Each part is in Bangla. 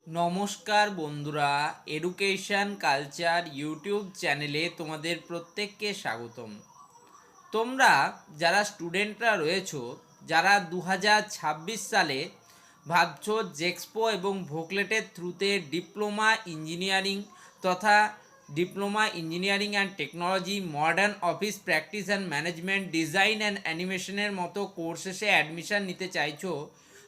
নমস্কার বন্ধুরা, এডুকেশন কালচার ইউটিউব চ্যানেলে তোমাদের প্রত্যেককে স্বাগতম। তোমরা যারা স্টুডেন্টরা রয়েছো, যারা 2026 সালে ভাবছো জেক্সপো এবং ভোকলেটের থ্রুতে ডিপ্লোমা ইঞ্জিনিয়ারিং তথা diploma engineering and technology, modern office practice and management, design and অ্যানিমেশনের মতো কোর্সেসে অ্যাডমিশন নিতে চাইছো,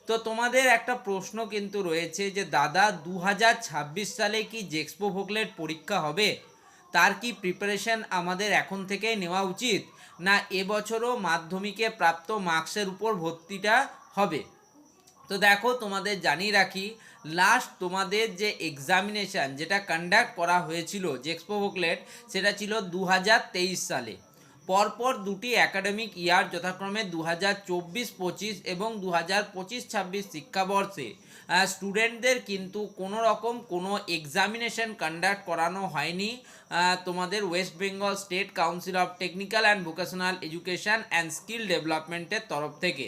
তো তোমাদের একটা প্রশ্ন কিন্তু রয়েছে যে দাদা 2026 সালে কি জেক্সপো ভোকলেট পরীক্ষা হবে? তার কি প্রিপারেশন আমাদের এখন থেকেই নেওয়া উচিত, না এবছরও মাধ্যমিকে প্রাপ্ত মার্কসের উপর ভর্তিটা হবে? তো দেখো, তোমাদের জানিয়ে রাখি, লাস্ট তোমাদের যে এক্সামিনেশান যেটা কন্ডাক্ট করা হয়েছিল জেক্সপো ভোকলেট, সেটা ছিল 2023 সালে। পরপর দুটি একাডেমিক ইয়ার যথাক্রমে 2024-25 এবং 2025-26 শিক্ষাবর্ষে স্টুডেন্টদের কিন্তু কোনো রকম কোনো এক্সামিনেশন কন্ডাক্ট করানো হয়নি তোমাদের West Bengal state council of technical and vocational education and skill ডেভেলপমেন্টের তরফ থেকে।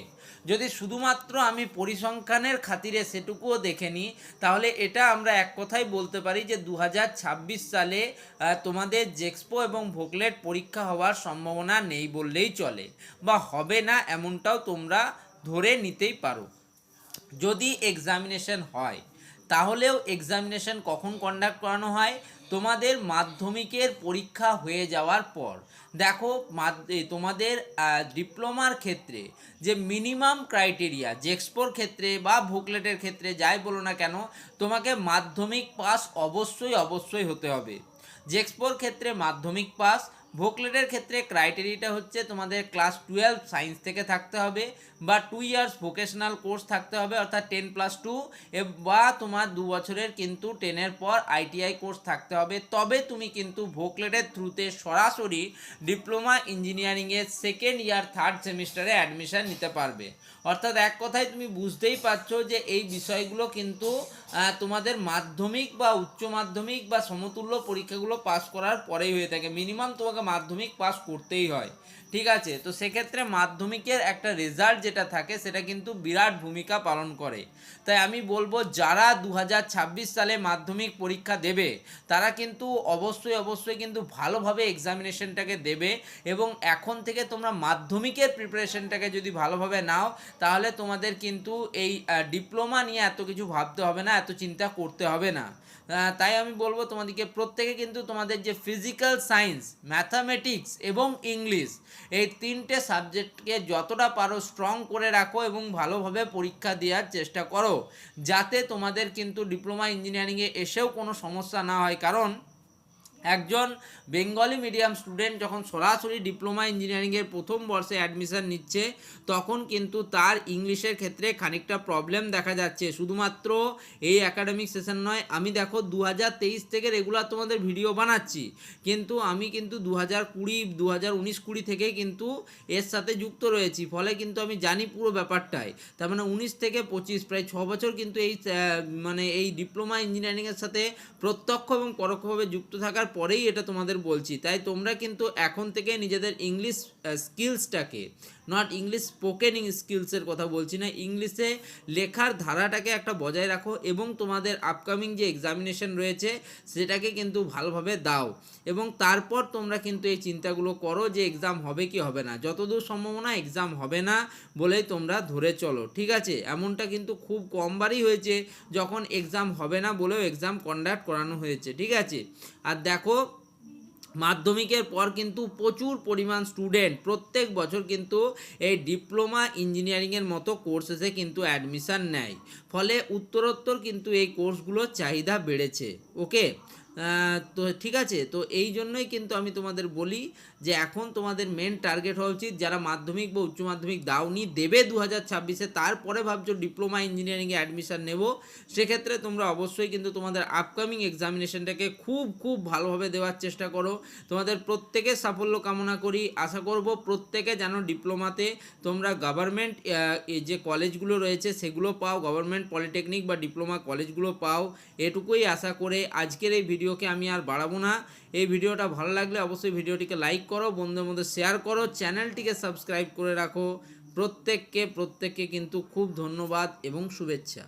যদি শুধুমাত্র আমি পরিসংখ্যানের খাতিরে সেটুকুও দেখে নিই, তাহলে এটা আমরা এক কথাই বলতে পারি যে 2026 সালে তোমাদের জেক্সপো এবং ভোকলেট পরীক্ষা হওয়ার সম্ভাবনা নেই বললেই চলে, বা হবে না এমনটাও তোমরা ধরে নিতেই পারো। যদি এক্সামিনেশন হয়, তাহলেও এক্সামিনেশন কখন কন্ডাক্ট করানো হয়? তোমাদের মাধ্যমিকের পরীক্ষা হয়ে যাওয়ার পর। দেখো, তোমাদের ডিপ্লোমার ক্ষেত্রে যে মিনিমাম ক্রাইটেরিয়া, জেক্সপোর ক্ষেত্রে বা ভোকলেটের ক্ষেত্রে যাই বলো না কেন, তোমাকে মাধ্যমিক পাস অবশ্যই হতে হবে। জেক্সপোর ক্ষেত্রে মাধ্যমিক পাস, ভোকলেটের ক্ষেত্রে ক্রাইটেরিয়াটা হচ্ছে তোমাদের ক্লাস 12 সায়েন্স থেকে থাকতে হবে, বা 2 ইয়ার্স ভোকেশনাল কোর্স থাকতে হবে, অর্থাৎ 10+2, বা তোমার 2 বছরের কিন্তু 10-এর পর আইটিআই কোর্স থাকতে হবে। তবে তুমি কিন্তু ভোকলেটের থ্রুতে সরাসরি ডিপ্লোমা ইঞ্জিনিয়ারিংয়ের সেকেন্ড ইয়ার থার্ড সেমিস্টারে অ্যাডমিশান নিতে পারবে। অর্থাৎ এক কথায় তুমি বুঝতেই পারছো যে এই বিষয়গুলো কিন্তু তোমাদের মাধ্যমিক বা উচ্চ মাধ্যমিক বা সমতুল্য পরীক্ষাগুলো পাস করার পরেই হয়ে থাকে। মিনিমাম তোমাকে মাধ্যমিক পাস করতেই হয়, ঠিক আছে? তো সেক্ষেত্রে মাধ্যমিকের একটা রেজাল্ট যেটা থাকে সেটা কিন্তু বিরাট ভূমিকা পালন করে। তাই আমি বলবো, যারা 2026 সালে মাধ্যমিক পরীক্ষা দেবে তারা কিন্তু অবশ্যই কিন্তু ভালোভাবে এক্সামিনেশনটাকে দেবে, এবং এখন থেকে তোমরা মাধ্যমিকের প্রিপারেশনটাকে যদি ভালোভাবে নাও, তাহলে তোমাদের কিন্তু এই ডিপ্লোমা নিয়ে এত কিছু ভাবতে হবে না, এত চিন্তা করতে হবে না। তাই আমি বলবো তোমাদেরকে প্রত্যেকে কিন্তু তোমাদের যে ফিজিক্যাল সায়েন্স, ম্যাথামেটিক্স এবং ইংলিশ, এই তিনটে সাবজেক্টকে যতটা পারো স্ট্রং করে রাখো এবং ভালোভাবে পরীক্ষা দেওয়ার চেষ্টা করো, যাতে তোমাদের কিন্তু ডিপ্লোমা ইঞ্জিনিয়ারিংয়ে এসেও কোনো সমস্যা না হয়। কারণ একজন বেঙ্গলি মিডিয়াম স্টুডেন্ট যখন সরাসরি ডিপ্লোমা ইঞ্জিনিয়ারিংয়ের প্রথম বর্ষে অ্যাডমিশান নিচ্ছে, তখন কিন্তু তার ইংলিশের ক্ষেত্রে খানিকটা প্রবলেম দেখা যাচ্ছে। শুধুমাত্র এই একাডেমিক সেশন নয়, আমি দেখো 2023 থেকে রেগুলার তোমাদের ভিডিও বানাচ্ছি, কিন্তু আমি কিন্তু 2019-20 থেকেই কিন্তু এর সাথে যুক্ত রয়েছি। ফলে কিন্তু আমি জানি পুরো ব্যাপারটাই। তার মানে 19 থেকে 25 প্রায় 6 বছর কিন্তু এই ডিপ্লোমা ইঞ্জিনিয়ারিংয়ের সাথে প্রত্যক্ষ এবং পরোক্ষভাবে যুক্ত থাকার পরেই এটা তোমাদের বলছি। তাই তোমরা কিন্তু এখন থেকে নিজেদের ইংলিশ স্কিলসটাকে, নট ইংলিশ স্পোকেন স্কিলসের কথা বলছি না, ইংলিশে লেখার ধারাটাকে একটা বজায় রাখো, এবং তোমাদের আপকামিং যে এক্সামিনেশন রয়েছে সেটাকে কিন্তু ভালোভাবে দাও, এবং তারপর তোমরা কিন্তু এই চিন্তাগুলো করো যে এক্সাম হবে কি হবে না। যতদূর সম্ভাবনা এক্সাম হবে না বলেই তোমরা ধরে চলো, ঠিক আছে? এমনটা কিন্তু খুব কমবারই হয়েছে যখন এক্সাম হবে না বলেও এক্সাম কন্ডাক্ট করানো হয়েছে, ঠিক আছে? আর দেখো, মাধ্যমিকের পর কিন্তু প্রচুর পরিমাণ স্টুডেন্ট প্রত্যেক বছর কিন্তু এই ডিপ্লোমা ইঞ্জিনিয়ারিংয়ের মতো কোর্সেসে কিন্তু অ্যাডমিশান নেয়। ফলে উত্তরোত্তর কিন্তু এই কোর্সগুলোর চাহিদা বেড়েছে। ওকে, তো ঠিক আছে। তো এই জন্যই কিন্তু আমি তোমাদের বলি যে এখন তোমাদের মেন টার্গেট হওয়া উচিত, যারা মাধ্যমিক বা উচ্চ মাধ্যমিক দাওনি, দেবে 2026-এ, তারপরে ভাবছো ডিপ্লোমা ইঞ্জিনিয়ারিংয়ে অ্যাডমিশান নেব, সেক্ষেত্রে তোমরা অবশ্যই কিন্তু তোমাদের আপকামিং এক্সামিনেশনটাকে খুব ভালোভাবে দেওয়ার চেষ্টা করো। তোমাদের প্রত্যেকের সাফল্য কামনা করি। আশা করব প্রত্যেকে যেন ডিপ্লোমাতে তোমরা গভর্নমেন্ট যে কলেজগুলো রয়েছে সেগুলো পাও, গভর্নমেন্ট পলিটেকনিক বা ডিপ্লোমা কলেজগুলো পাও, এটুকুই আশা করে আজকের এই ভিডিওকে আমি আর বাড়াবো না। এই ভিডিওটা ভালো লাগলে অবশ্যই ভিডিওটিকে লাইক করো, বন্ধুদের মধ্যে শেয়ার করো, চ্যানেলটিকে সাবস্ক্রাইব করে রাখো। প্রত্যেককে কিন্তু খুব ধন্যবাদ এবং শুভেচ্ছা।